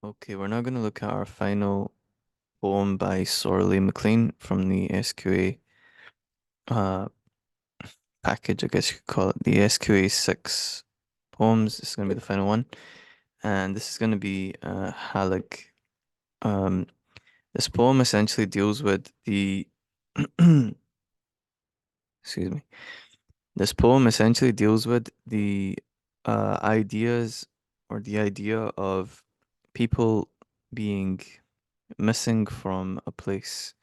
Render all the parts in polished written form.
Okay, we're now going to look at our final poem by Sorley MacLean from the SQA uh, package, I guess you could call it. The SQA 6 poems. This is going to be the final one. And this is going to be Hallaig. Um, this poem essentially deals with the excuse me. This poem essentially deals with the ideas or the idea of people being missing from a place.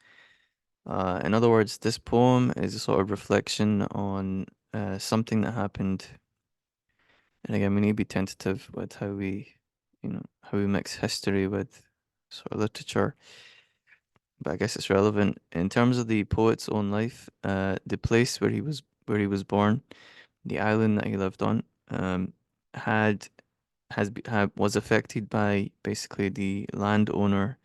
In other words, this poem is a sort of reflection on something that happened. And again, we need to be tentative with how we mix history with sort of literature. But I guess it's relevant in terms of the poet's own life. The place where he was born, the island that he lived on, had was affected by basically the landowner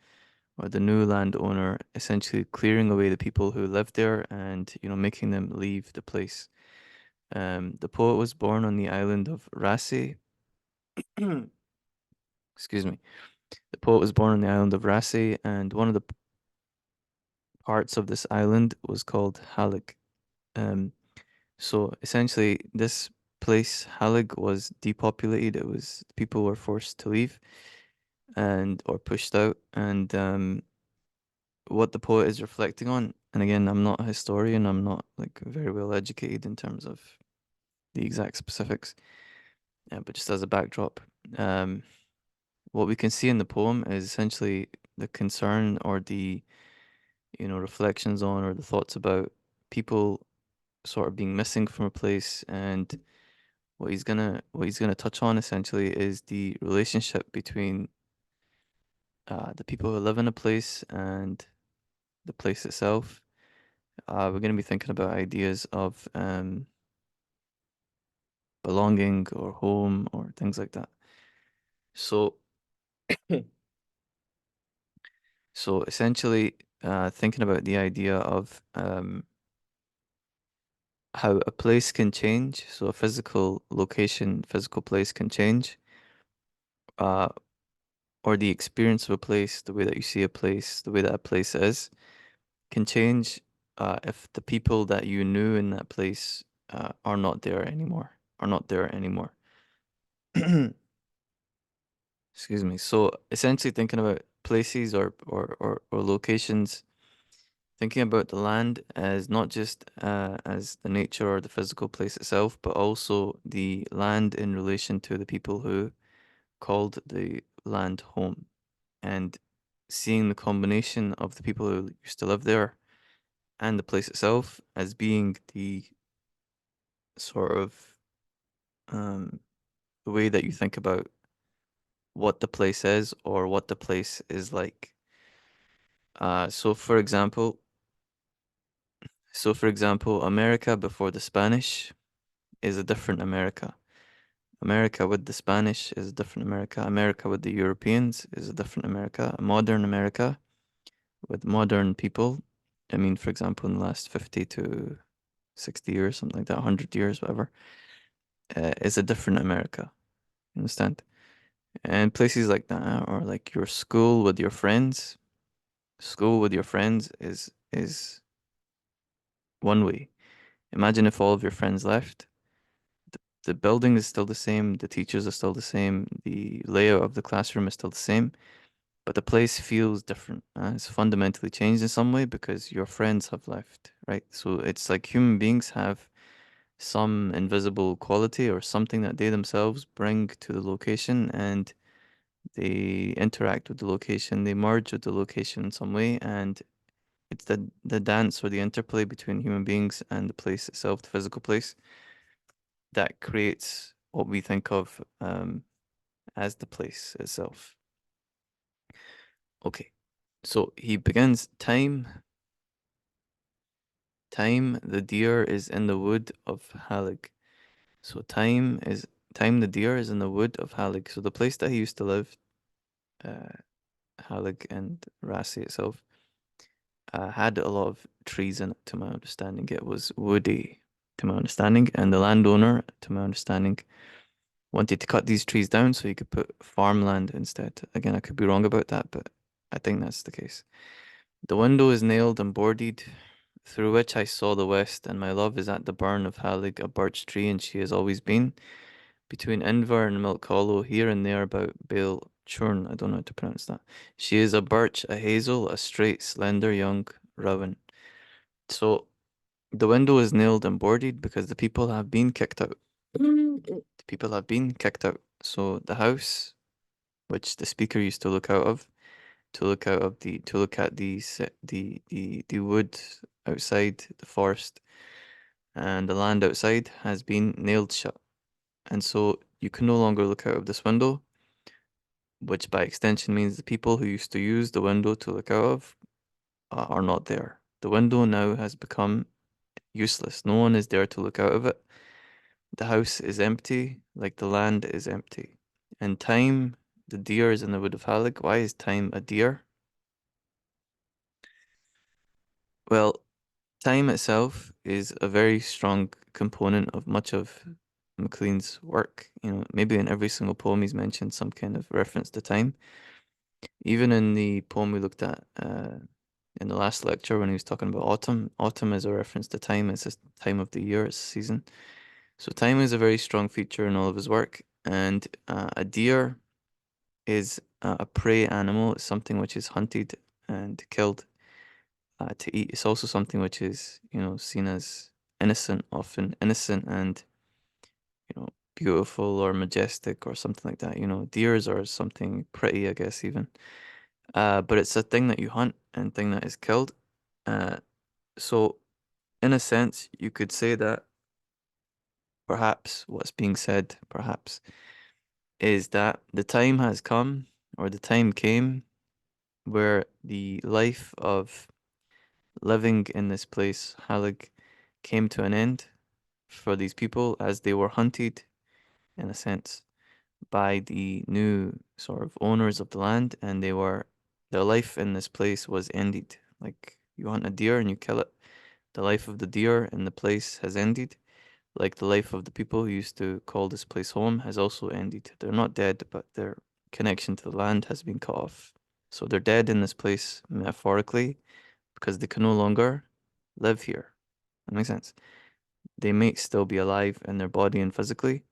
or the new landowner essentially clearing away the people who lived there and making them leave the place. The poet was born on the island of Rasse. Excuse me. The poet was born on the island of Rasse, and one of the parts of this island was called Hallaig. Um, so essentially, this place, Hallaig, was depopulated. It was people were forced to leave and or pushed out, and what the poet is reflecting on. And again, I'm not a historian. I'm not like very well educated in terms of the exact specifics. But just as a backdrop, um, what we can see in the poem is essentially the concern or the reflections on or the thoughts about people sort of being missing from a place. And what he's gonna touch on essentially is the relationship between the people who live in a place and the place itself. We're going to be thinking about ideas of belonging or home or things like that. So, so essentially, thinking about the idea of how a place can change. So a physical location, physical place can change, uh, or the experience of a place, the way that you see a place, the way that a place is, can change if the people that you knew in that place are not there anymore, are not there anymore. Excuse me. So essentially thinking about places or locations, thinking about the land as not just as the nature or the physical place itself, but also the land in relation to the people who called the land home, and seeing the combination of the people who used to live there and the place itself as being the sort of um, the way that you think about what the place is or what the place is like. So for example, America before the Spanish is a different America. America with the Spanish is a different America. America with the Europeans is a different America. Modern America with modern people. I mean, for example, in the last 50 to 60 years, something like that, 100 years, whatever, is a different America. You understand? And places like that, or like your school with your friends, school with your friends is one way. Imagine if all of your friends left. The building is still the same, the teachers are still the same, the layout of the classroom is still the same, but the place feels different. It's fundamentally changed in some way because your friends have left, right? So it's like human beings have some invisible quality or something that they themselves bring to the location, and they interact with the location, they merge with the location in some way, and it's the dance or the interplay between human beings and the place itself, the physical place, that creates what we think of as the place itself. Okay, so he begins time the deer is in the wood of Hallaig. So time the deer is in the wood of Hallaig. So the place that he used to live, uh, Hallaig and Rassi itself, had a lot of trees in it, to my understanding. It was woody, to my understanding, and the landowner, to my understanding, wanted to cut these trees down so he could put farmland instead. Again, I could be wrong about that, but I think that's the case. The window is nailed and boarded, through which I saw the west, and my love is at the burn of Hallaig, a birch tree, and she has always been. Between Inver and Milk Hollow, here and there about Bale Churn, I don't know how to pronounce that. She is a birch, a hazel, a straight, slender young rowan. So the window is nailed and boarded because the people have been kicked out. The people have been kicked out. So the house, which the speaker used to look out of, to look at the wood outside, the forest, and the land outside has been nailed shut. And so you can no longer look out of this window, which by extension means the people who used to use the window to look out of are not there. The window now has become useless. No one is there to look out of it. The house is empty, like the land is empty. And time, the deer is in the wood of Hallaig. Why is time a deer? Well, time itself is a very strong component of much of MacLean's work. Maybe in every single poem he's mentioned some kind of reference to time. Even in the poem we looked at in the last lecture when he was talking about autumn, autumn is a reference to time. It's a time of the year, it's season. So time is a very strong feature in all of his work. And a deer is a prey animal. It's something which is hunted and killed to eat. It's also something which is, seen as innocent, often innocent and, beautiful or majestic or something like that. Deers are something pretty, I guess, even. But it's a thing that you hunt and thing that is killed. Uh, so in a sense, you could say that perhaps what's being said, perhaps, is that the time has come, or the time came, where the life of living in this place, Hallaig, came to an end for these people as they were hunted, in a sense, by the new sort of owners of the land, and their life in this place was ended. Like you hunt a deer and you kill it, the life of the deer in the place has ended. Like the life of the people who used to call this place home has also ended. They're not dead, but their connection to the land has been cut off. So they're dead in this place metaphorically because they can no longer live here. That makes sense. They may still be alive in their body and physically,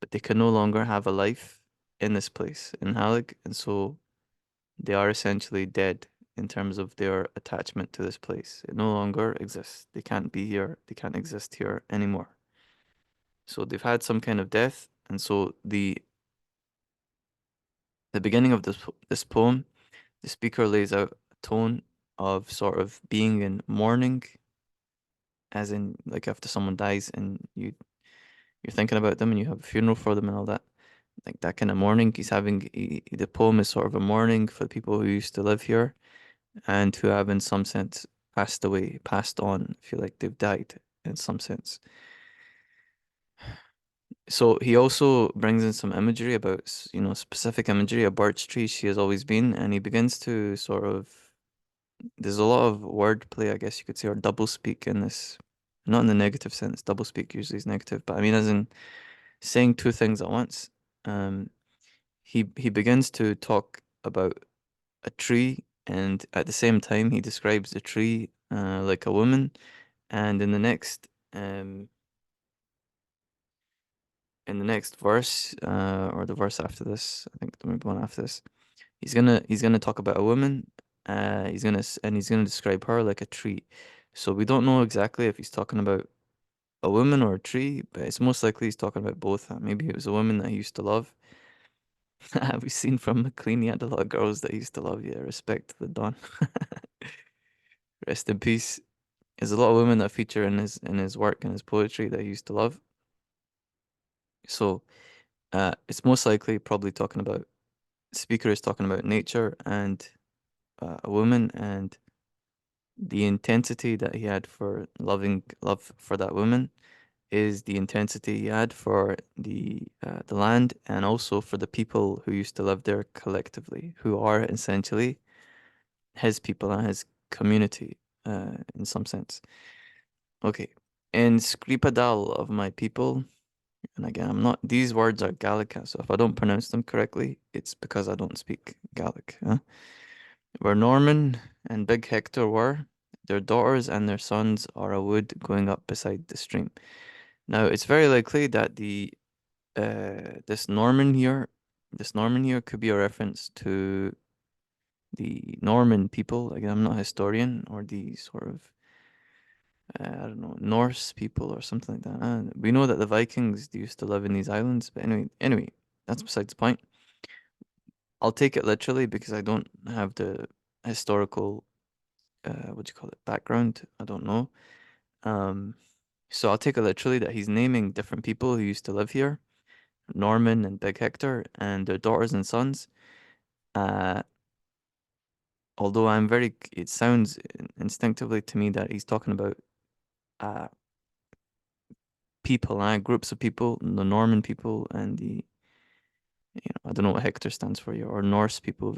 but they can no longer have a life in this place in Hallaig, and so they are essentially dead in terms of their attachment to this place. It no longer exists. They can't be here. They can't exist here anymore. So they've had some kind of death, and so the beginning of this poem, the speaker lays out a tone of sort of being in mourning, as in like after someone dies and you're thinking about them and you have a funeral for them and all that. Like that kind of mourning. The poem is sort of a mourning for the people who used to live here and who have in some sense passed away, passed on, feel like they've died in some sense. So he also brings in some imagery about, specific imagery, a birch tree she has always been, and he begins to sort of, there's a lot of wordplay, I guess you could say, or double speak in this, not in the negative sense, double speak usually is negative, but I mean as in saying two things at once. Um, he begins to talk about a tree, and at the same time he describes the tree like a woman, and in the next verse, or the verse after this, I think maybe one after this, he's gonna talk about a woman. He's gonna describe her like a tree. So we don't know exactly if he's talking about a woman or a tree, but it's most likely he's talking about both. Maybe it was a woman that he used to love. We've seen from MacLean he had a lot of girls that he used to love. Yeah, respect to the Don. Rest in peace. There's a lot of women that feature in his work and his poetry that he used to love. So it's most likely probably talking about speaker is talking about nature and a woman and the intensity that he had for love for that woman is the intensity he had for the land and also for the people who used to live there collectively, who are essentially his people and his community in some sense. Okay. In Skripadal of my people, And again, I'm not, these words are Gallic, so if I don't pronounce them correctly, it's because I don't speak Gallic. Huh? Where Norman and Big Hector were, their daughters and their sons are a wood going up beside the stream. Now, it's very likely that this this Norman here could be a reference to the Norman people. Again, I'm not a historian, or the sort of I don't know, Norse people or something like that. We know that the Vikings used to live in these islands, but anyway, that's besides the point. I'll take it literally because I don't have the historical, what do you call it, background. I don't know. Um, so I'll take it literally that he's naming different people who used to live here, Norman and Big Hector, and their daughters and sons. Uh, although it sounds instinctively to me that he's talking about uh people, groups of people, the Norman people and I don't know what Hector stands for here, or Norse people,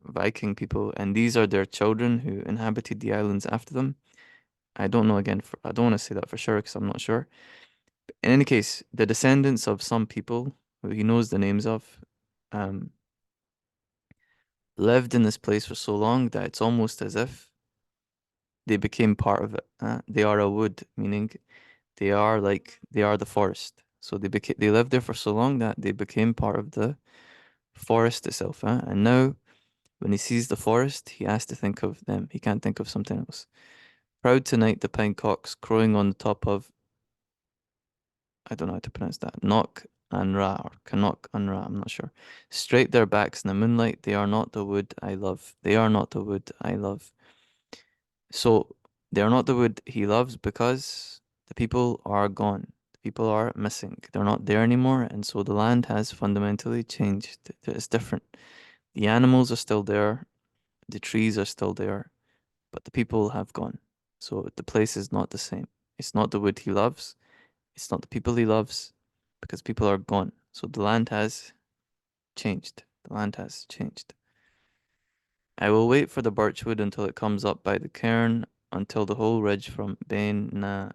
Viking people, and these are their children who inhabited the islands after them. I don't know again, I don't want to say that for sure because I'm not sure. In any case, the descendants of some people who he knows the names of um, lived in this place for so long that it's almost as if they became part of it. They are a wood, meaning they are the forest. So they lived there for so long that they became part of the forest itself. And now when he sees the forest, he has to think of them. He can't think of something else. Proud tonight the pine cocks crowing on the top of, I don't know how to pronounce that, Knock and Ra, or Canuck and Ra, I'm not sure. Straight their backs in the moonlight, they are not the wood I love. They are not the wood I love. So they are not the wood he loves because the people are gone. The people are missing. They're not there anymore, and so the land has fundamentally changed. It's different. The animals are still there, the trees are still there, but the people have gone. So the place is not the same. It's not the wood he loves. It's not the people he loves because people are gone. So the land has changed. The land has changed. I will wait for the birchwood until it comes up by the cairn, until the whole ridge from Bain na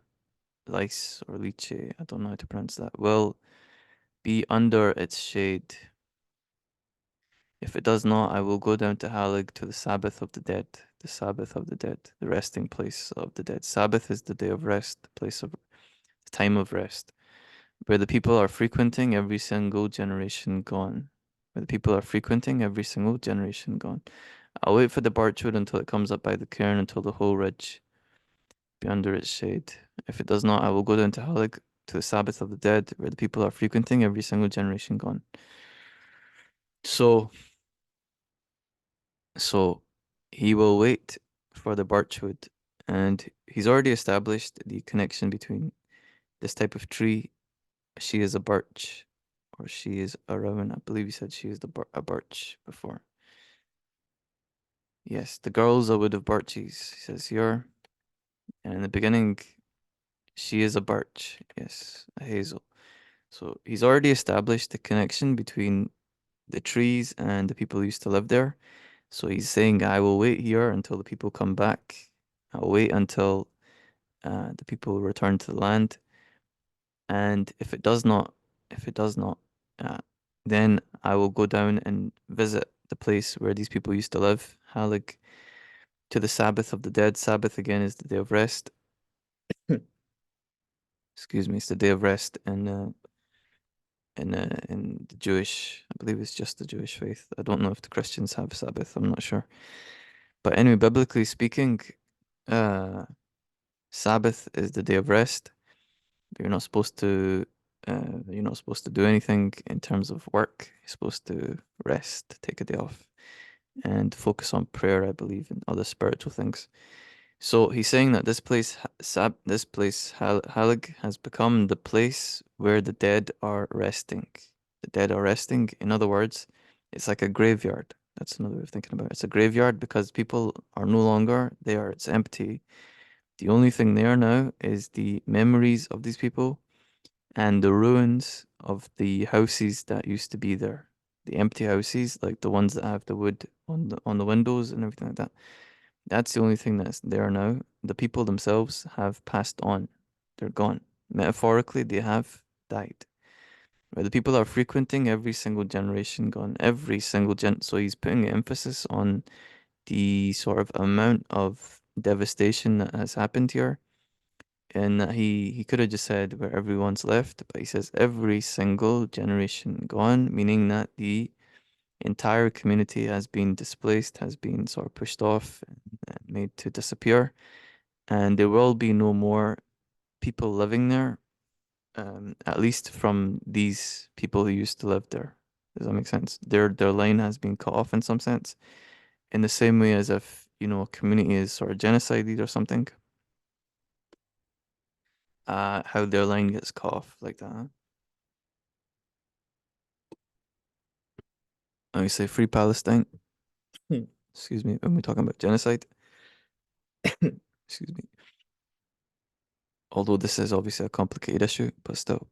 Lice or Liche, I don't know how to pronounce that, will be under its shade. If it does not, I will go down to Hallaig to the Sabbath of the dead. The Sabbath of the dead, the resting place of the dead. Sabbath is the day of rest, the place of the time of rest, where the people are frequenting every single generation gone. Where the people are frequenting every single generation gone. I'll wait for the birchwood until it comes up by the cairn, until the whole ridge be under its shade. If it does not, I will go down to Hallaig to the Sabbath of the dead, where the people are frequenting every single generation gone. So, so he will wait for the birchwood, and he's already established the connection between this type of tree. She is a birch, or she is a rowan. I believe he said she is a birch before. Yes, the girl's a wood of birches, he says here. And in the beginning, she is a birch. Yes, a hazel. So he's already established the connection between the trees and the people who used to live there. So he's saying, I will wait here until the people come back. I'll wait until the people return to the land. And if it does not, uh, then I will go down and visit the place where these people used to live, Hallaig, to the Sabbath of the dead. Sabbath again is the day of rest. Excuse me, it's the day of rest in the Jewish, I believe it's just the Jewish faith. I don't know if the Christians have Sabbath, I'm not sure. But anyway, biblically speaking, uh, Sabbath is the day of rest. You're not supposed to you're not supposed to do anything in terms of work. You're supposed to rest, take a day off, and focus on prayer, I believe, and other spiritual things. So he's saying that Hallaig has become the place where the dead are resting. The dead are resting. In other words, it's like a graveyard. That's another way of thinking about it. It's a graveyard because people are no longer there. It's empty. The only thing there now is the memories of these people and the ruins of the houses that used to be there. The empty houses, like the ones that have the wood on the windows and everything like that. That's the only thing that's there now. The people themselves have passed on. They're gone. Metaphorically, they have died. Right? The people are frequenting every single generation gone, every single gen. So he's putting emphasis on the sort of amount of devastation that has happened here. And that he could have just said where everyone's left, but he says every single generation gone, meaning that the entire community has been displaced, has been sort of pushed off and made to disappear. And there will be no more people living there, at least from these people who used to live there. Does that make sense? Their line has been cut off in some sense, in the same way as if, a community is sort of genocided or something. How their line gets cut off like that. Huh? And we say free Palestine. Hmm. Excuse me, when we're talking about genocide. Excuse me. Although this is obviously a complicated issue, but still,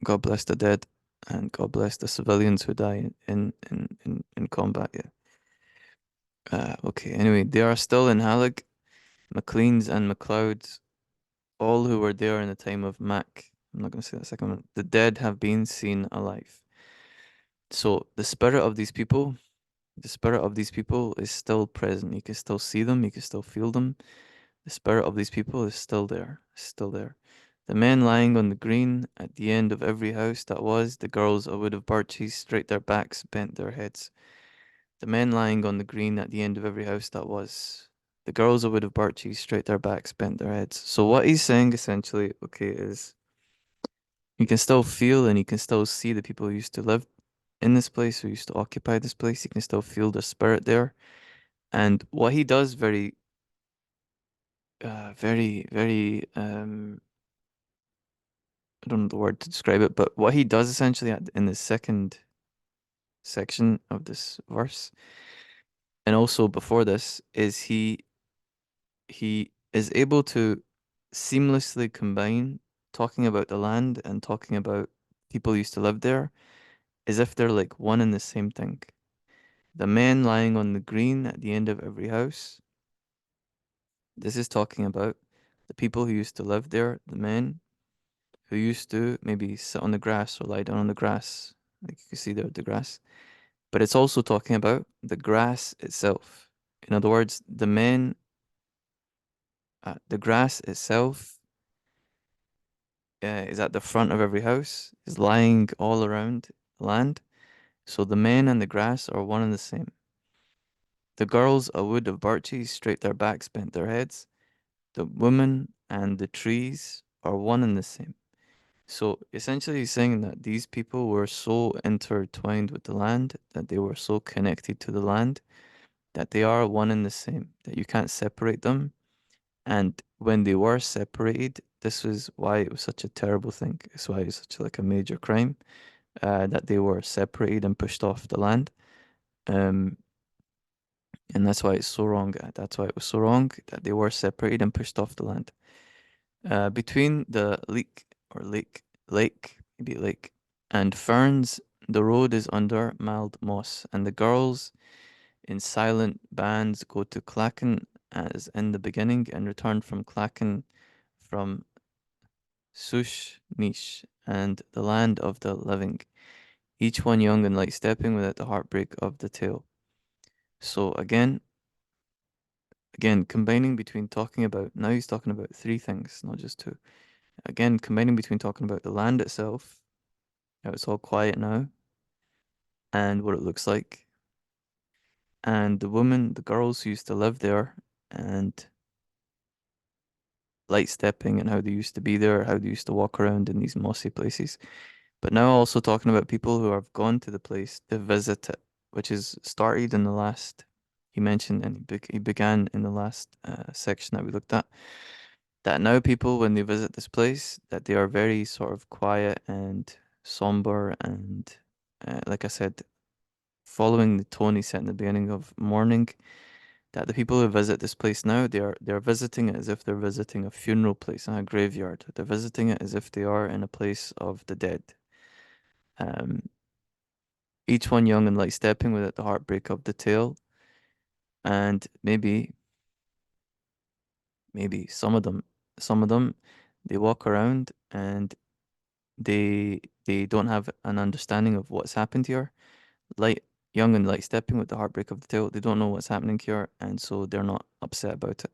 God bless the dead and God bless the civilians who die in combat. Yeah. Okay. Anyway, they are still in Hallaig, MacLean's and MacLeod's, all who were there in the time of Mac. I'm not going to say that second one. The dead have been seen alive. So the spirit of these people is still present. You can still see them. You can still feel them. The spirit of these people is still there, still there. The men lying on the green at the end of every house that was, the girls a wood of birches, straight their backs, bent their heads. The men lying on the green at the end of every house that was, the girls a wood of birches, straight their backs, bent their heads. So what he's saying essentially, okay, is you can still feel and you can still see the people who used to live in this place, who used to occupy this place. You can still feel the spirit there. And what he does very, I don't know the word to describe it, but what he does essentially in the second section of this verse, and also before this, is he is able to seamlessly combine talking about the land and talking about people who used to live there as if they're like one and the same thing. The men lying on the green at the end of every house. This is talking about the people who used to live there, the men who used to maybe sit on the grass or lie down on the grass. Like you can see there, the grass. But it's also talking about the grass itself. In other words, the grass itself is at the front of every house, is lying all around land. So the men and the grass are one and the same. The girls a wood of birches, straight their backs, bent their heads. The women and the trees are one and the same. So essentially, he's saying that these people were so intertwined with the land, that they were so connected to the land, that they are one and the same, that you can't separate them. And when they were separated, this was why it was such a terrible thing. It's why it was such like a major crime, that they were separated and pushed off the land. Um, and that's why it's so wrong. That's why it was so wrong that they were separated and pushed off the land. Between the lake, maybe lake, and ferns, the road is under mild moss, and the girls in silent bands go to Clachan as in the beginning, and return from Clachan from Sush Nish and the land of the living, each one young and light stepping without the heartbreak of the tale. So again, combining between talking about, now he's talking about three things, not just two. Again, combining between talking about the land itself, how it's all quiet now, and what it looks like, and the girls who used to live there, and light stepping and how they used to be there, how they used to walk around in these mossy places. But now also talking about people who have gone to the place to visit it, which is started in the last, he mentioned, and he began in the last section that we looked at, that now people, when they visit this place, that they are very sort of quiet and somber and, like I said, following the tone he set in the beginning of morning, that the people who visit this place now, they're visiting it as if they're visiting a funeral place and a graveyard. They're visiting it as if they are in a place of the dead. Um, each one young and light stepping without the heartbreak of the tale, and maybe some of them, they walk around and they don't have an understanding of what's happened here. Light, young and light stepping with the heartbreak of the tale. They don't know what's happening here, and so they're not upset about it.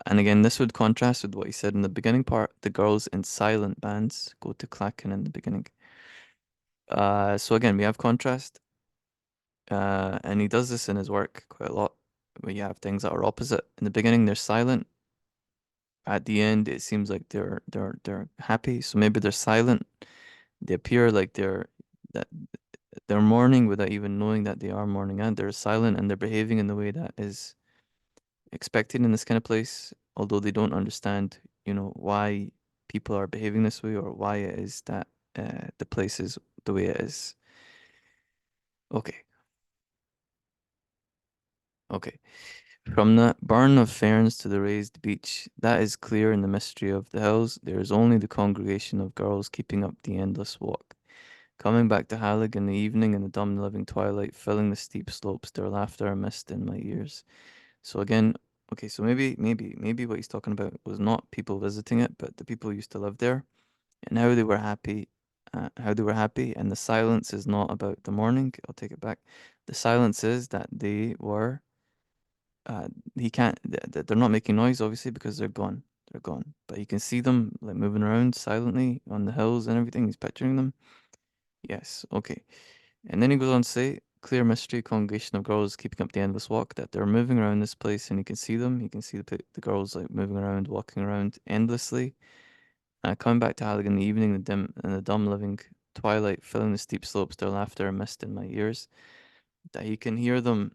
And again, this would contrast with what he said in the beginning part. The girls in silent bands go to clacking in the beginning. So again, we have contrast, and he does this in his work quite a lot, where you have things that are opposite. In the beginning, they're silent. At the end, it seems like they're happy. So maybe they're silent. They appear like that they're mourning without even knowing that they are mourning, and they're silent and they're behaving in the way that is expected in this kind of place, although they don't understand, why people are behaving this way or why it is that the place is the way it is. Okay, okay. From the burn of ferns to the raised beach, that is clear in the mystery of the hills. There is only the congregation of girls keeping up the endless walk. Coming back to Hallaig in the evening in the dumb living twilight, filling the steep slopes, their laughter a mist in my ears. So again, okay, so maybe what he's talking about was not people visiting it, but the people who used to live there and how they were happy, and the silence is not about the morning. I'll take it back. The silence is that they were, uh, he can't, they're not making noise, obviously, because they're gone. They're gone. But you can see them like moving around silently on the hills and everything. He's picturing them. Yes, okay. And then he goes on to say, clear mystery, congregation of girls keeping up the endless walk, that they're moving around this place and you can see them. You can see the girls like moving around, walking around endlessly. Coming back to Hallaig in the evening, the dumb living twilight filling the steep slopes, their laughter a mist in my ears. That you can hear them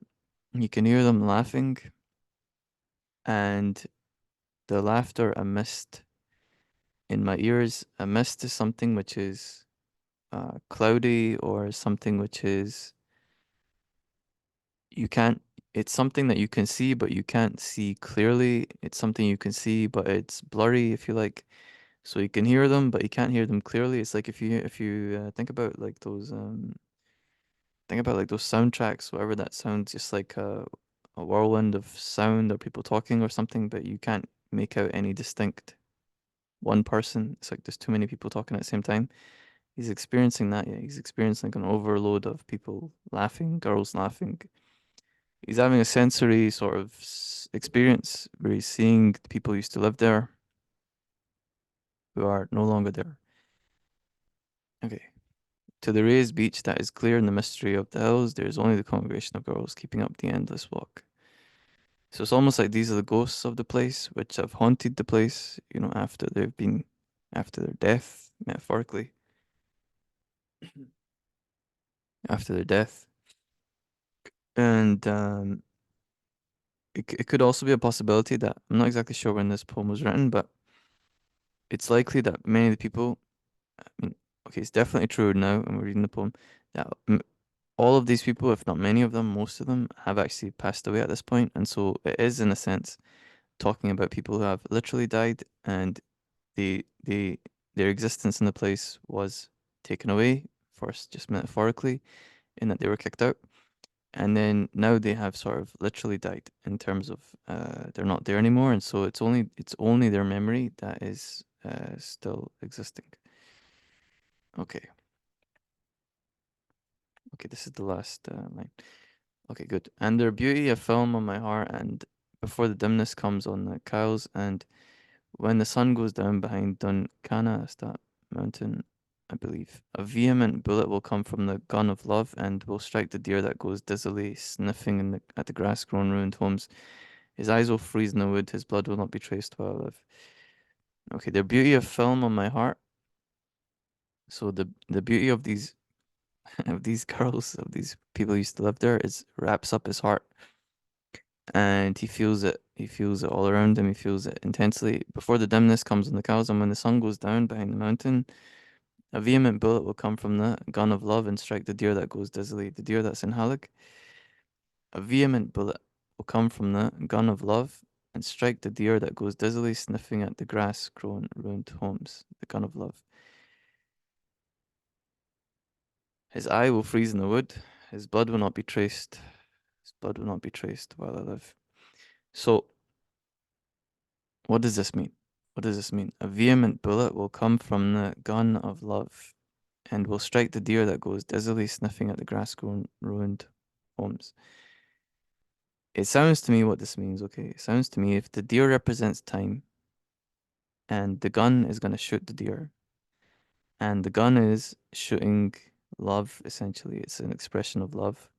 laughing, and the laughter a mist in my ears. A mist is something which is cloudy or something which is you can't it's something that you can see but you can't see clearly. It's something you can see but it's blurry if you like. So you can hear them but you can't hear them clearly. It's like if you think about like those soundtracks, whatever that sounds just like a whirlwind of sound or people talking or something, but you can't make out any distinct one person. It's like there's too many people talking at the same time. He's experiencing that, yeah. He's experiencing like an overload of people laughing, girls laughing. He's having a sensory sort of experience where he's seeing the people who used to live there who are no longer there. Okay. To the raised beach that is clear in the mystery of the hills, there is only the congregation of girls keeping up the endless walk. So it's almost like these are the ghosts of the place which have haunted the place, after their death, metaphorically, after their death. And it could also be a possibility that I'm not exactly sure when this poem was written, but it's likely that many of the people, I mean, okay, it's definitely true now, and we're reading the poem, that all of these people, if not many of them, most of them, have actually passed away at this point, and so it is, in a sense, talking about people who have literally died, and they their existence in the place was taken away first, just metaphorically, in that they were kicked out. And then now they have sort of literally died in terms of they're not there anymore, and so it's only their memory that is still existing. Okay, okay, this is the last line. Okay, good. And their beauty a film on my heart, and before the dimness comes on the cows, and when the sun goes down behind Duncana, is that mountain, I believe, a vehement bullet will come from the gun of love and will strike the deer that goes dizzily sniffing at the grass-grown ruined homes. His eyes will freeze in the wood, his blood will not be traced while I live. Okay, the beauty of film on my heart. So the beauty of these of these girls, of these people who used to live there, is wraps up his heart, and he feels it. He feels it all around him. He feels it intensely. Before the dimness comes on the cows, and when the sun goes down behind the mountain, a vehement bullet will come from the gun of love and strike the deer that goes dizzily, the deer that's in Hallaig. A vehement bullet will come from the gun of love and strike the deer that goes dizzily sniffing at the grass-grown ruined homes. The gun of love. His eye will freeze in the wood. His blood will not be traced. His blood will not be traced while I live. So, what does this mean? What does this mean? A vehement bullet will come from the gun of love and will strike the deer that goes dizzily sniffing at the grass-grown ruined homes. It sounds to me what this means, okay? It sounds to me if the deer represents time and the gun is going to shoot the deer and the gun is shooting love, essentially, it's an expression of love,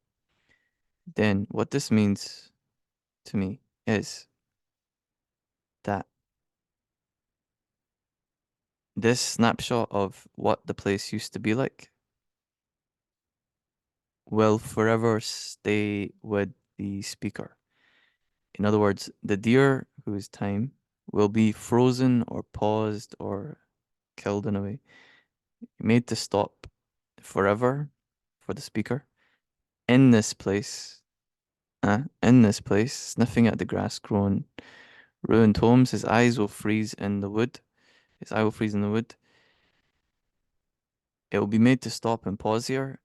then what this means to me is that this snapshot of what the place used to be like will forever stay with the speaker. In other words, the deer, who is time, will be frozen or paused or killed in a way, made to stop forever for the speaker in this place, sniffing at the grass grown ruined homes. His eyes will freeze in the wood. His eye will freeze in the wood. It will be made to stop and pause here,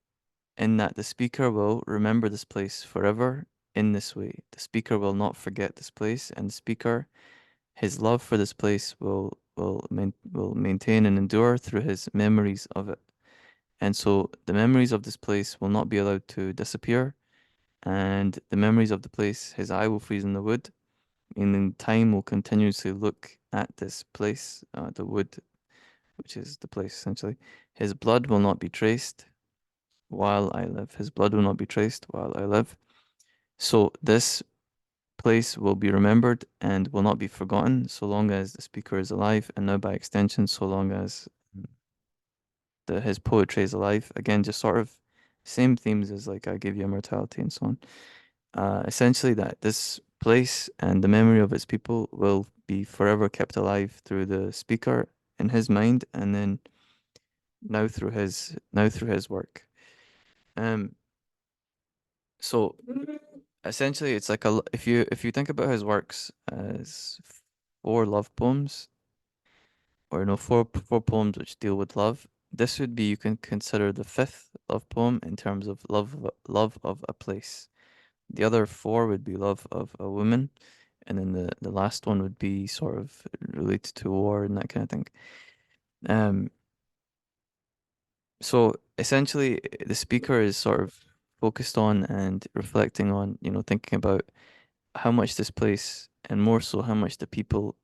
in that the speaker will remember this place forever in this way. The speaker will not forget this place, and the speaker, his love for this place will maintain and endure through his memories of it. And so the memories of this place will not be allowed to disappear, and the memories of the place, his eye will freeze in the wood, meaning time will continuously look at this place, the wood, which is the place essentially. His blood will not be traced while I live. His blood will not be traced while I live. So this place will be remembered and will not be forgotten so long as the speaker is alive, and now by extension, so long as his poetry is alive. Again, just sort of same themes as like I Give You Immortality and so on. Essentially, that this place and the memory of its people will be forever kept alive through the speaker in his mind, and then now through his work. Um, so essentially, it's like if you think about his works as four love poems, or no, four poems which deal with love. This would be, you can consider, the fifth love poem in terms of love of a place. The other four would be love of a woman, and then the last one would be sort of related to war and that kind of thing. Um, so essentially, the speaker is sort of focused on and reflecting on, thinking about how much this place, and more so how much the people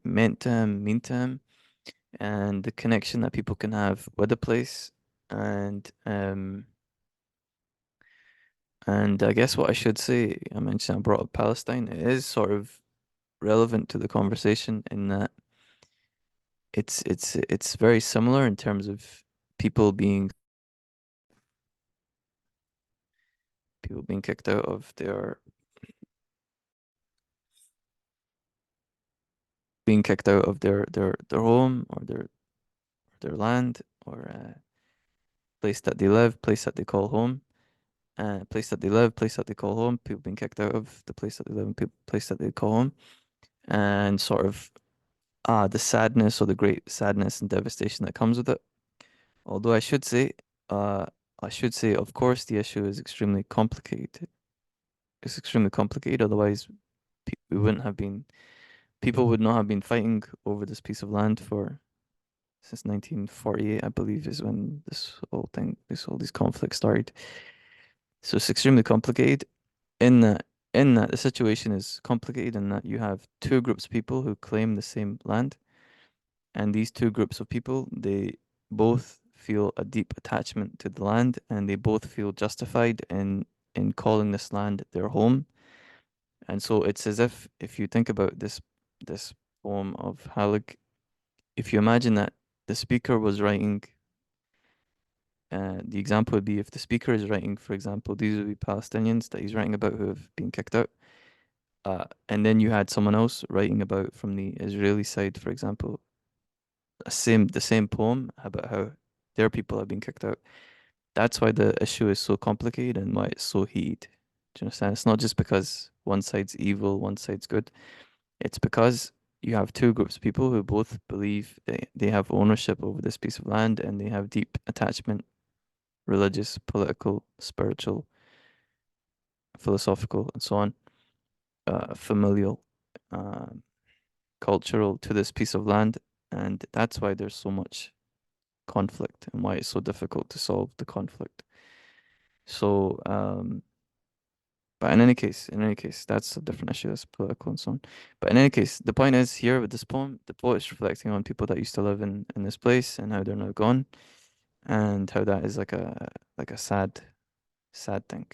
meant to him, mean to him, and the connection that people can have with the place. And I guess what I should say, I mentioned I brought up Palestine. It is sort of relevant to the conversation in that it's very similar in terms of people being people being kicked out of their home, or their land, or place that they live, place that they call home. Place that they live, place that they call home, people being kicked out of the place that they live, and place that they call home, and sort of the sadness, or the great sadness and devastation that comes with it. Although I should say, of course, the issue is extremely complicated. It's extremely complicated. Otherwise, we wouldn't have been, people would not have been fighting over this piece of land for since 1948, I believe, is when these conflicts started. So it's extremely complicated. In that in that the situation is complicated in that you have two groups of people who claim the same land, and these two groups of people, they both feel a deep attachment to the land, and they both feel justified in calling this land their home. And so it's as if you think about this poem of Hallaig, if you imagine that the speaker was writing, the example would be, if the speaker is writing, for example, these would be Palestinians that he's writing about who have been kicked out. And then you had someone else writing about from the Israeli side, for example, the same poem about how their people have been kicked out. That's why the issue is so complicated and why it's so heated. Do you understand? It's not just because one side's evil, one side's good. It's because you have two groups of people who both believe they have ownership over this piece of land, and they have deep attachment, religious, political, spiritual, philosophical, and so on, familial. Um, cultural to this piece of land, and that's why there's so much conflict and why it's so difficult to solve the conflict. So, but in any case, that's a different issue. That's political and so on. But in any case, the point is here with this poem, the poet is reflecting on people that used to live in this place and how they're now gone, and how that is like a sad, sad thing.